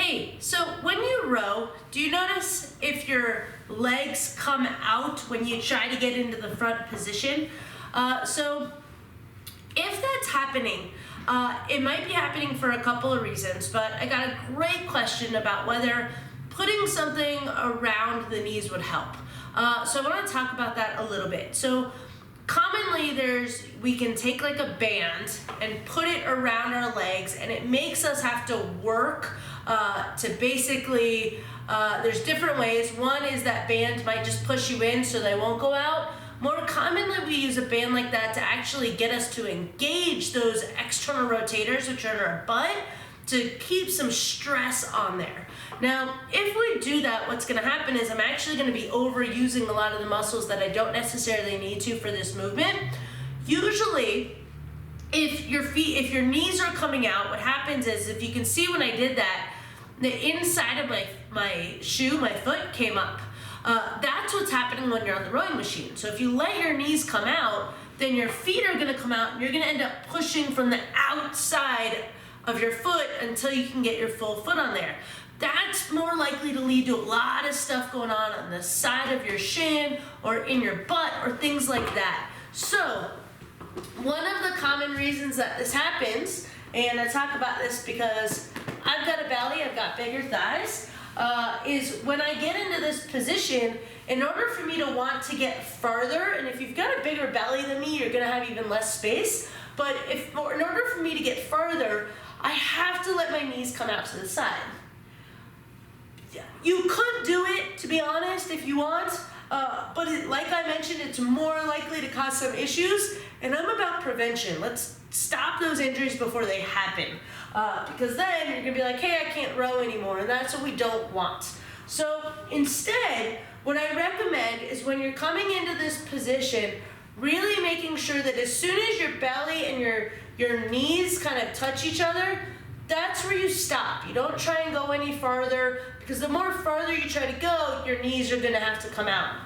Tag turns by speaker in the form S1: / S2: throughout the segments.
S1: Hey, so when you row, do you notice if your legs come out when you try to get into the front position? So if that's happening, it might be happening for a couple of reasons, but I got a great question about whether putting something around the knees would help. So I want to talk about that a little bit. So commonly we can take like a band and put it around our legs, and it makes us have to work to basically, there's different ways. One is that band might just push you in so they won't go out. More commonly, we use a band like that to actually get us to engage those external rotators, which are in our butt, to keep some stress on there. Now, if we do that, what's going to happen is I'm actually going to be overusing a lot of the muscles that I don't necessarily need to for this movement. Usually, if your knees are coming out, what happens is, if you can see when I did that, the inside of my shoe, my foot came up. That's what's happening when you're on the rowing machine. So if you let your knees come out, then your feet are going to come out, and you're going to end up pushing from the outside of your foot until you can get your full foot on there. That's more likely to lead to a lot of stuff going on the side of your shin or in your butt or things like that. So one of the common reasons that this happens, and I talk about this because I've got a belly, I've got bigger thighs, is when I get into this position, in order for me to want to get farther, and if you've got a bigger belly than me, you're gonna have even less space, but in order for me to get farther, I have to let my knees come out to the side. You could do it, to be honest, if you want, but like I mentioned, it's more likely to cause some issues, and I'm about prevention. Let's stop those injuries before they happen, because then you're gonna be like, hey, I can't row anymore, and that's what we don't want. So instead, what I recommend is when you're coming into this position, really making sure that as soon as your belly and your knees kind of touch each other, that's where you stop. You don't try and go any farther, because the more farther you try to go, your knees are gonna have to come out.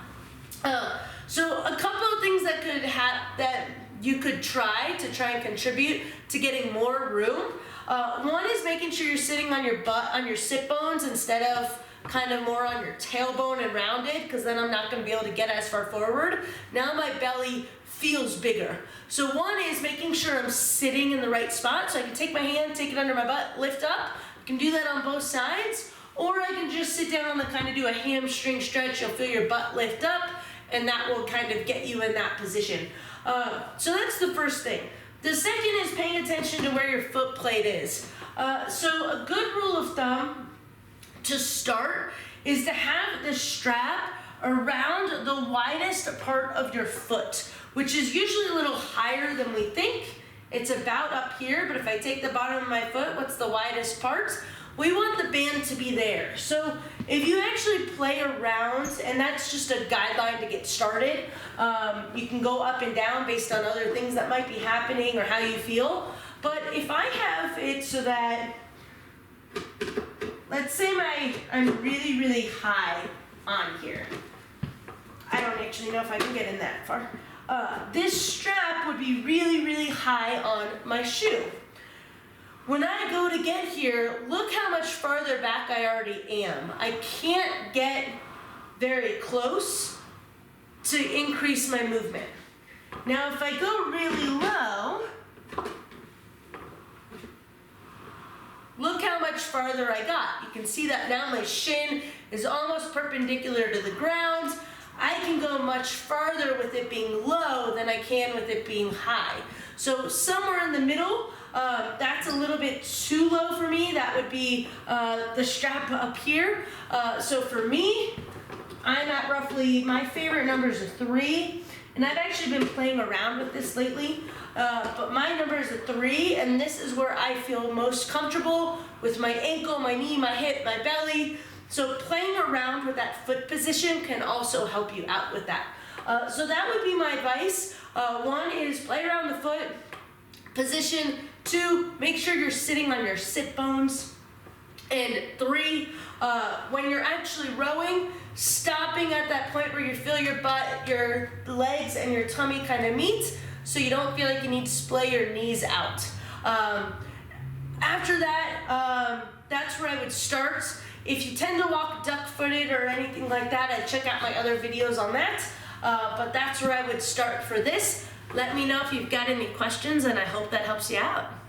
S1: So a couple of things that you could try and contribute to getting more room. One is making sure you're sitting on your butt, on your sit bones, instead of kind of more on your tailbone and rounded, because then I'm not going to be able to get as far forward. Now my belly feels bigger. So one is making sure I'm sitting in the right spot, so I can take my hand, take it under my butt, lift up. I can do that on both sides, or I can just sit down and kind of do a hamstring stretch. You'll feel your butt lift up, and that will kind of get you in that position. So that's the first thing. The second is paying attention to where your foot plate is. So a good rule of thumb to start is to have the strap around the widest part of your foot, which is usually a little higher than we think. It's about up here, but if I take the bottom of my foot, what's the widest part? We want the band to be there. So if you actually play around, and that's just a guideline to get started, you can go up and down based on other things that might be happening or how you feel. But if I have it so that, let's say I'm really, really high on here. I don't actually know if I can get in that far. This strap would be really, really high on my shoe. When I go to get here, look how much farther back I already am. I can't get very close to increase my movement. Now, if I go really low, look how much farther I got. You can see that now my shin is almost perpendicular to the ground. I can go much farther with it being low than I can with it being high. So somewhere in the middle, that's a little bit too low for me. That would be the strap up here. So for me, I'm at roughly, my favorite number is a 3. And I've actually been playing around with this lately. But my number is a 3, and this is where I feel most comfortable with my ankle, my knee, my hip, my belly. So playing around with that foot position can also help you out with that. So that would be my advice. One is play around the foot position. 2, make sure you're sitting on your sit bones. And 3, when you're actually rowing, stopping at that point where you feel your butt, your legs, and your tummy kind of meet, so you don't feel like you need to splay your knees out. After that, that's that's where I would start. If you tend to walk duck-footed or anything like that, I'd check out my other videos on that. But that's where I would start for this. Let me know if you've got any questions, and I hope that helps you out.